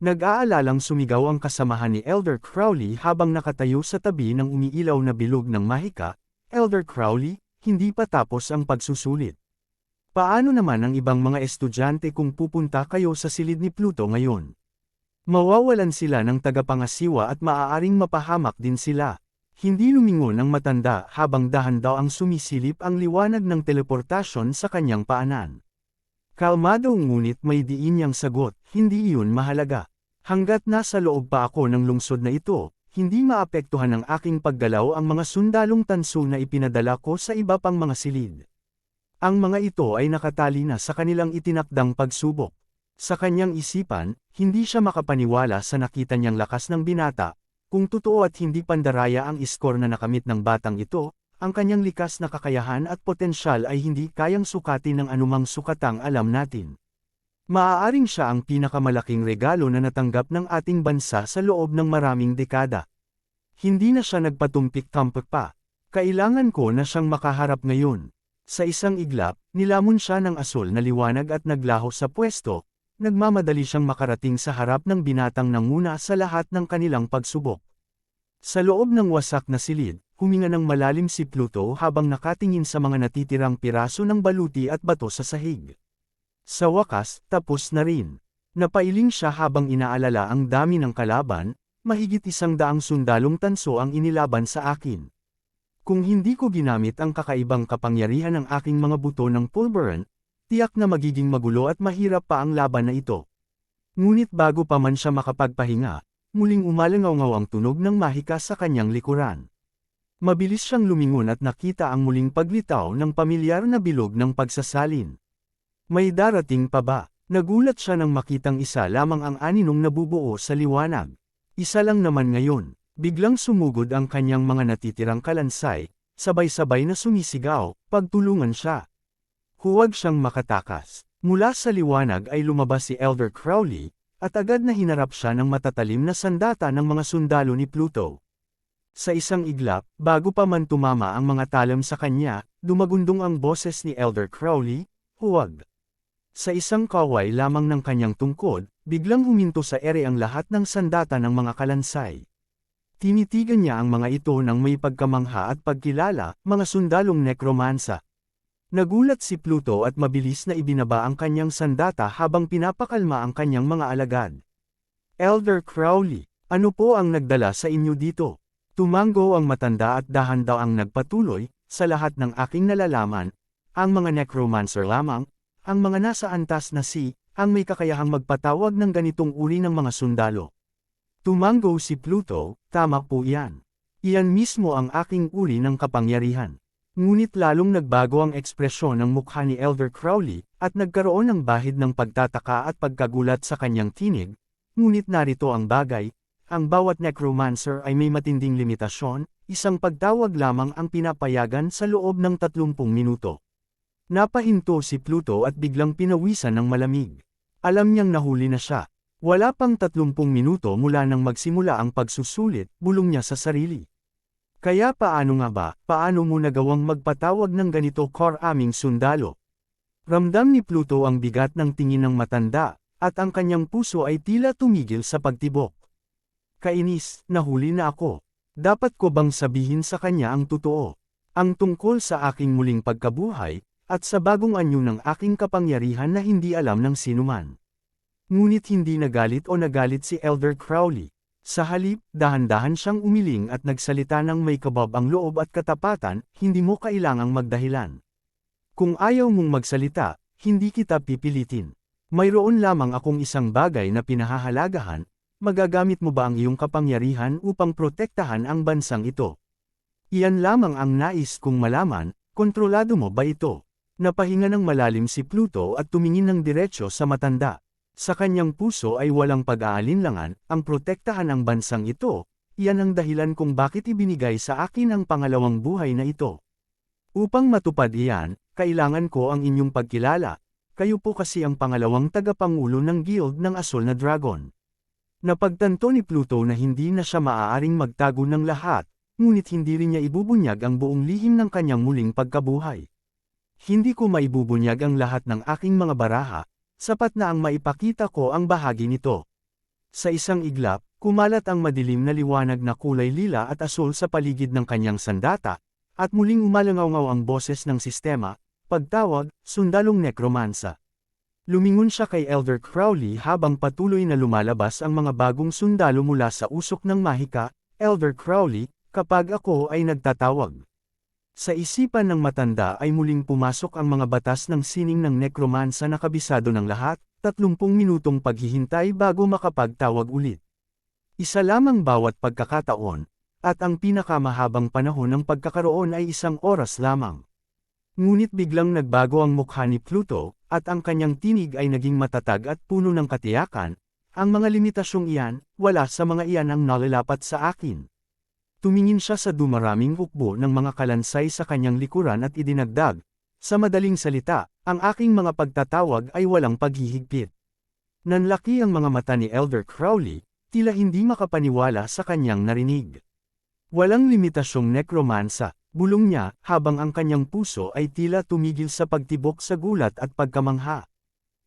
Nag-aalalang sumigaw ang kasamahan ni Elder Crowley habang nakatayo sa tabi ng umiilaw na bilog ng mahika. Elder Crowley, hindi pa tapos ang pagsusulit. Paano naman ang ibang mga estudyante kung pupunta kayo sa silid ni Pluto ngayon? Mawawalan sila ng tagapangasiwa at maaaring mapahamak din sila. Hindi lumingon ang matanda habang dahan daw ang sumisilip ang liwanag ng teleportasyon sa kanyang paanan. Kalmado ngunit may diin niyang sagot, hindi iyon mahalaga. Hanggat nasa loob pa ako ng lungsod na ito, hindi maapektuhan ng aking paggalaw ang mga sundalong tanso na ipinadala ko sa iba pang mga silid. Ang mga ito ay nakatali na sa kanilang itinakdang pagsubok. Sa kanyang isipan, hindi siya makapaniwala sa nakita niyang lakas ng binata. Kung totoo at hindi pandaraya ang iskor na nakamit ng batang ito, ang kanyang likas na kakayahan at potensyal ay hindi kayang sukatin ng anumang sukatang alam natin. Maaaring siya ang pinakamalaking regalo na natanggap ng ating bansa sa loob ng maraming dekada. Hindi na siya nagpatumpik-tampik pa. Kailangan ko na siyang makaharap ngayon. Sa isang iglap, nilamon siya ng asul na liwanag at naglaho sa pwesto. Nagmamadali siyang makarating sa harap ng binatang nanguna sa lahat ng kanilang pagsubok. Sa loob ng wasak na silid, huminga ng malalim si Pluto habang nakatingin sa mga natitirang piraso ng baluti at bato sa sahig. Sa wakas, tapos na rin. Napailing siya habang inaalala ang dami ng kalaban, mahigit 100 sundalong tanso ang inilaban sa akin. Kung hindi ko ginamit ang kakaibang kapangyarihan ng aking mga buto ng pulveron, tiyak na magiging magulo at mahirap pa ang laban na ito. Ngunit bago pa man siya makapagpahinga, muling umalangaw-ngaw ang tunog ng mahika sa kanyang likuran. Mabilis siyang lumingon at nakita ang muling paglitaw ng pamilyar na bilog ng pagsasalin. May darating pa ba? Nagulat siya nang makitang isa lamang ang aninong nabubuo sa liwanag. Isa lang naman ngayon. Biglang sumugod ang kanyang mga natitirang kalansay, sabay-sabay na sumisigaw, pagtulungan siya. Huwag siyang makatakas. Mula sa liwanag ay lumabas si Elder Crowley, at agad na hinarap siya ng matatalim na sandata ng mga sundalo ni Pluto. Sa isang iglap, bago pa man tumama ang mga talam sa kanya, dumagundong ang boses ni Elder Crowley, huwag. Sa isang kaway lamang ng kanyang tungkod, biglang huminto sa ere ang lahat ng sandata ng mga kalansay. Tinitigan niya ang mga ito ng may pagkamangha at pagkilala, mga sundalong nekromansa. Nagulat si Pluto at mabilis na ibinaba ang kanyang sandata habang pinapakalma ang kanyang mga alagad. Elder Crowley, ano po ang nagdala sa inyo dito? Tumango ang matanda at dahan daw ang nagpatuloy, sa lahat ng aking nalalaman, ang mga necromancer lamang, ang mga nasa antas na ang may kakayahang magpatawag ng ganitong uri ng mga sundalo. Tumango si Pluto, tama po yan. Iyan mismo ang aking uri ng kapangyarihan. Ngunit lalong nagbago ang ekspresyon ng mukha ni Elder Crowley, at nagkaroon ng bahid ng pagtataka at pagkagulat sa kanyang tinig, ngunit narito ang bagay, ang bawat necromancer ay may matinding limitasyon, isang pagtawag lamang ang pinapayagan sa loob ng 30 minuto. Napahinto si Pluto at biglang pinawisan ng malamig. Alam niyang nahuli na siya. Wala pang 30 minuto mula nang magsimula ang pagsusulit, bulong niya sa sarili. Kaya paano nga ba, paano mo nagawang magpatawag ng ganito aming sundalo? Ramdam ni Pluto ang bigat ng tingin ng matanda, at ang kanyang puso ay tila tumigil sa pagtibok. Kainis, nahuli na ako. Dapat ko bang sabihin sa kanya ang totoo? Ang tungkol sa aking muling pagkabuhay, at sa bagong anyo ng aking kapangyarihan na hindi alam ng sinuman. Ngunit hindi nagalit o nagalit si Elder Crowley. Sa halip, dahan-dahan siyang umiling at nagsalita ng may kabab ang loob at katapatan, hindi mo kailangang magdahilan. Kung ayaw mong magsalita, hindi kita pipilitin. Mayroon lamang akong isang bagay na pinahahalagahan, magagamit mo ba ang iyong kapangyarihan upang protektahan ang bansang ito? Iyan lamang ang nais kong malaman, kontrolado mo ba ito? Napahinga ng malalim si Pluto at tumingin ng diretsyo sa matanda. Sa kanyang puso ay walang pag-aalinlangan, ang protektahan ang bansang ito, iyan ang dahilan kung bakit ibinigay sa akin ang pangalawang buhay na ito. Upang matupad iyan, kailangan ko ang inyong pagkilala, kayo po kasi ang pangalawang tagapangulo ng Guild ng Asul na Dragon. Napagtanto ni Pluto na hindi na siya maaaring magtago ng lahat, ngunit hindi rin niya ibubunyag ang buong lihim ng kanyang muling pagkabuhay. Hindi ko maibubunyag ang lahat ng aking mga baraha, sapat na ang maipakita ko ang bahagi nito. Sa isang iglap, kumalat ang madilim na liwanag na kulay lila at asul sa paligid ng kanyang sandata, at muling umalangaw ang boses ng sistema, pagtawag, sundalong nekromansa. Lumingon siya kay Elder Crowley habang patuloy na lumalabas ang mga bagong sundalo mula sa usok ng mahika. Elder Crowley, kapag ako ay nagtatawag. Sa isipan ng matanda ay muling pumasok ang mga batas ng sining ng nekromansa na kabisado ng lahat, 30 minutong paghihintay bago makapagtawag ulit. Isa lamang bawat pagkakataon, at ang pinakamahabang panahon ng pagkakaroon ay 1 oras lamang. Ngunit biglang nagbago ang mukha ni Pluto, at ang kanyang tinig ay naging matatag at puno ng katiyakan. Ang mga limitasyong iyan, wala sa mga iyan ang nalalapat sa akin. Tumingin siya sa dumaraming hukbo ng mga kalansay sa kanyang likuran at idinagdag, sa madaling salita, ang aking mga pagtatawag ay walang paghihigpit. Nanlaki ang mga mata ni Elder Crowley, tila hindi makapaniwala sa kanyang narinig. Walang limitasyong nekromansa, bulong niya, habang ang kanyang puso ay tila tumigil sa pagtibok sa gulat at pagkamangha.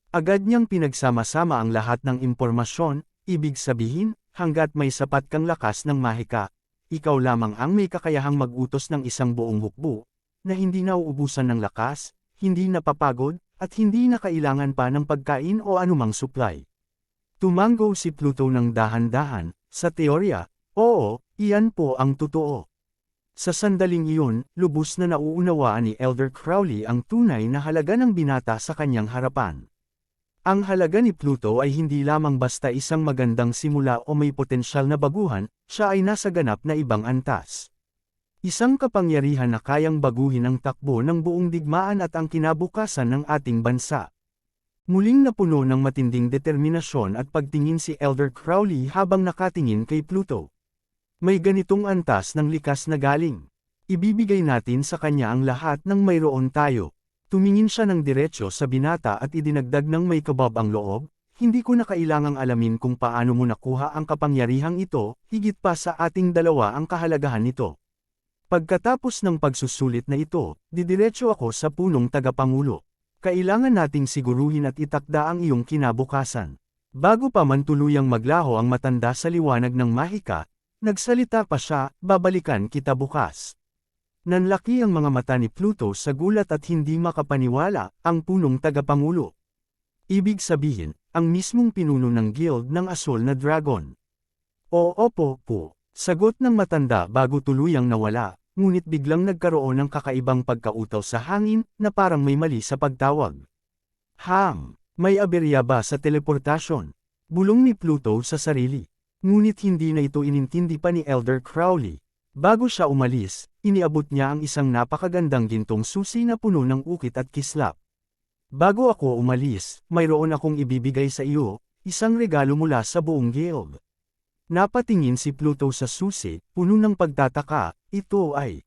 Agad niyang pinagsama-sama ang lahat ng impormasyon, ibig sabihin, hanggat may sapat kang lakas ng mahika, ikaw lamang ang may kakayahang mag-utos ng isang buong hukbo, na hindi nauubusan ng lakas, hindi napapagod, at hindi na kailangan pa ng pagkain o anumang supply. Tumango si Pluto ng dahan-dahan, sa teorya, oo, iyan po ang totoo. Sa sandaling iyon, lubos na nauunawaan ni Elder Crowley ang tunay na halaga ng binata sa kanyang harapan. Ang halaga ni Pluto ay hindi lamang basta isang magandang simula o may potensyal na baguhan, siya ay nasa ganap na ibang antas. Isang kapangyarihan na kayang baguhin ang takbo ng buong digmaan at ang kinabukasan ng ating bansa. Muling napuno ng matinding determinasyon at pagtingin si Elder Crowley habang nakatingin kay Pluto. May ganitong antas ng likas na galing. Ibibigay natin sa kanya ang lahat ng mayroon tayo. Tumingin siya ng diretsyo sa binata at idinagdag ng may kabab ang loob, hindi ko na kailangang alamin kung paano mo nakuha ang kapangyarihang ito, higit pa sa ating dalawa ang kahalagahan nito. Pagkatapos ng pagsusulit na ito, didiretso ako sa punong tagapangulo. Kailangan nating siguruhin at itakda ang iyong kinabukasan. Bago pa man tuluyang maglaho ang matanda sa liwanag ng mahika, nagsalita pa siya, babalikan kita bukas. Nanlaki ang mga mata ni Pluto sa gulat at hindi makapaniwala, ang punong tagapangulo. Ibig sabihin, ang mismong pinuno ng guild ng asul na dragon. Opo po, sagot ng matanda bago tuluyang nawala, ngunit biglang nagkaroon ng kakaibang pagkautaw sa hangin na parang may mali sa pagtawag. May aberya ba sa teleportasyon? Bulong ni Pluto sa sarili. Ngunit hindi na ito inintindi pa ni Elder Crowley. Bago siya umalis, iniabot niya ang isang napakagandang gintong susi na puno ng ukit at kislap. Bago ako umalis, mayroon akong ibibigay sa iyo, isang regalo mula sa buong guild. Napatingin si Pluto sa susi, puno ng pagtataka, ito ay.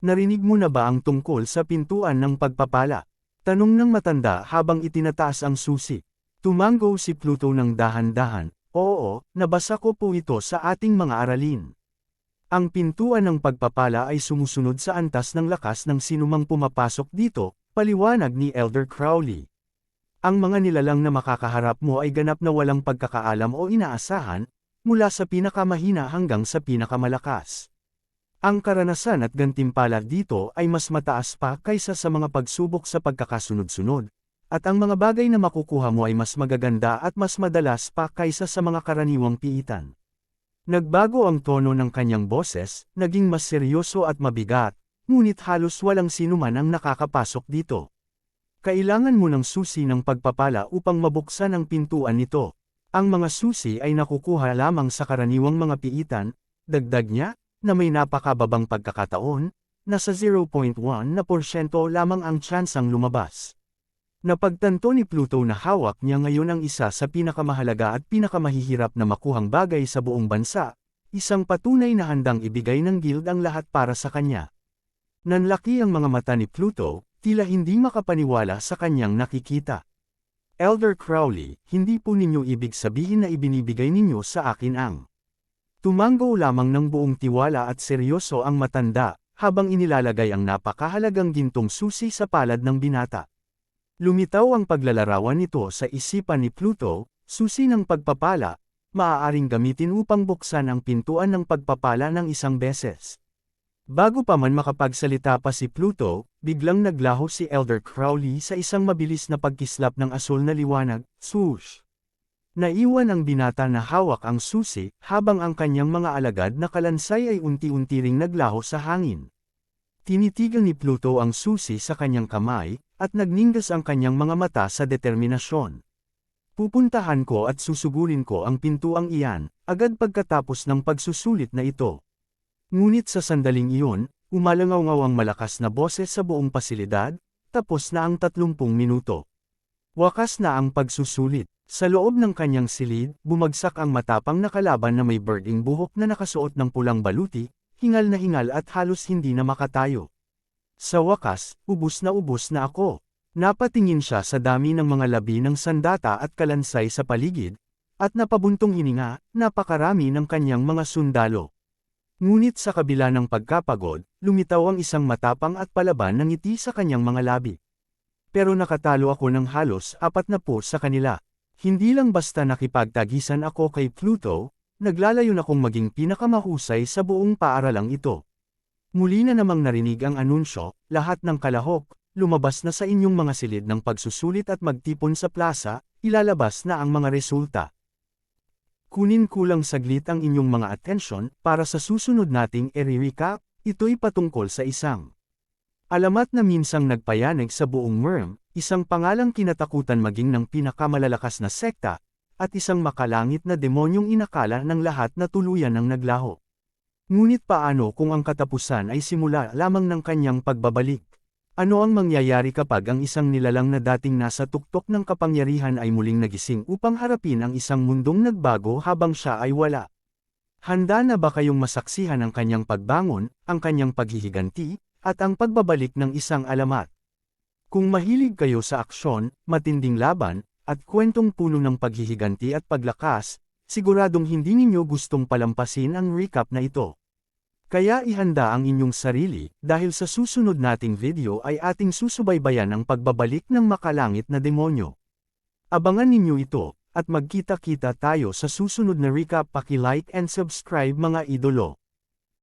Narinig mo na ba ang tungkol sa pintuan ng pagpapala? Tanong ng matanda habang itinataas ang susi. Tumango si Pluto ng dahan-dahan, oo, nabasa ko po ito sa ating mga aralin. Ang pintuan ng pagpapala ay sumusunod sa antas ng lakas ng sinumang pumapasok dito, paliwanag ni Elder Crowley. Ang mga nilalang na makakaharap mo ay ganap na walang pagkakaalam o inaasahan, mula sa pinakamahina hanggang sa pinakamalakas. Ang karanasan at gantimpala dito ay mas mataas pa kaysa sa mga pagsubok sa pagkakasunod-sunod, at ang mga bagay na makukuha mo ay mas magaganda at mas madalas pa kaysa sa mga karaniwang piitan. Nagbago ang tono ng kanyang boses, naging mas seryoso at mabigat, ngunit halos walang sinuman ang nakakapasok dito. Kailangan mo ng susi ng pagpapala upang mabuksan ang pintuan nito. Ang mga susi ay nakukuha lamang sa karaniwang mga piitan, dagdag niya, na may napakababang pagkakataon, nasa 0.1% lamang ang tsansang lumabas. Napagtanto ni Pluto na hawak niya ngayon ang isa sa pinakamahalaga at pinakamahihirap na makuhang bagay sa buong bansa, isang patunay na handang ibigay ng guild ang lahat para sa kanya. Nanlaki ang mga mata ni Pluto, tila hindi makapaniwala sa kanyang nakikita. Elder Crowley, hindi po ninyo ibig sabihin na ibinibigay ninyo sa akin ang. Tumango lamang ng buong tiwala at seryoso ang matanda, habang inilalagay ang napakahalagang gintong susi sa palad ng binata. Lumitaw ang paglalarawan nito sa isipan ni Pluto, susi ng pagpapala, maaaring gamitin upang buksan ang pintuan ng pagpapala ng isang beses. Bago pa man makapagsalita pa si Pluto, biglang naglaho si Elder Crowley sa isang mabilis na pagkislap ng asul na liwanag, swoosh. Naiwan ang binata na hawak ang susi, habang ang kanyang mga alagad na kalansay ay unti-unti ring naglaho sa hangin. Tinitigan ni Pluto ang susi sa kanyang kamay, at nagningas ang kanyang mga mata sa determinasyon. Pupuntahan ko at susugurin ko ang pintuang iyan, agad pagkatapos ng pagsusulit na ito. Ngunit sa sandaling iyon, umalangaw ang malakas na boses sa buong pasilidad, tapos na ang 30 minuto. Wakas na ang pagsusulit. Sa loob ng kanyang silid, bumagsak ang matapang na kalaban na may birding buhok na nakasuot ng pulang baluti, hingal at halos hindi na makatayo. Sa wakas, ubos na ako. Napatingin siya sa dami ng mga labi ng sandata at kalansay sa paligid, at napabuntong hininga, napakarami ng kanyang mga sundalo. Ngunit sa kabila ng pagkapagod, lumitaw ang isang matapang at palaban ng ngiti sa kanyang mga labi. Pero nakatalo ako ng halos 40 sa kanila. Hindi lang basta nakipagtagisan ako kay Pluto, naglalayon akong maging pinakamahusay sa buong paaralang ito. Muli na namang narinig ang anunsyo, lahat ng kalahok, lumabas na sa inyong mga silid ng pagsusulit at magtipon sa plaza, ilalabas na ang mga resulta. Kunin kulang saglit ang inyong mga atensyon para sa susunod nating i-recap, ito'y patungkol sa isang alamat na minsang nagpayanig sa buong Myrm, isang pangalang kinatakutan maging ng pinakamalalakas na sekta, at isang makalangit na demonyong inakala ng lahat na tuluyan ng naglaho. Ngunit paano kung ang katapusan ay simula lamang ng kanyang pagbabalik? Ano ang mangyayari kapag ang isang nilalang na dating nasa tuktok ng kapangyarihan ay muling nagising upang harapin ang isang mundong nagbago habang siya ay wala? Handa na ba kayong masaksihan ang kanyang pagbangon, ang kanyang paghihiganti, at ang pagbabalik ng isang alamat? Kung mahilig kayo sa aksyon, matinding laban, at kwentong puno ng paghihiganti at paglakas, siguradong hindi ninyo gustong palampasin ang recap na ito. Kaya ihanda ang inyong sarili, dahil sa susunod nating video ay ating susubaybayan ang pagbabalik ng makalangit na demonyo. Abangan ninyo ito, at magkita-kita tayo sa susunod na recap. Paki-like and subscribe mga idolo.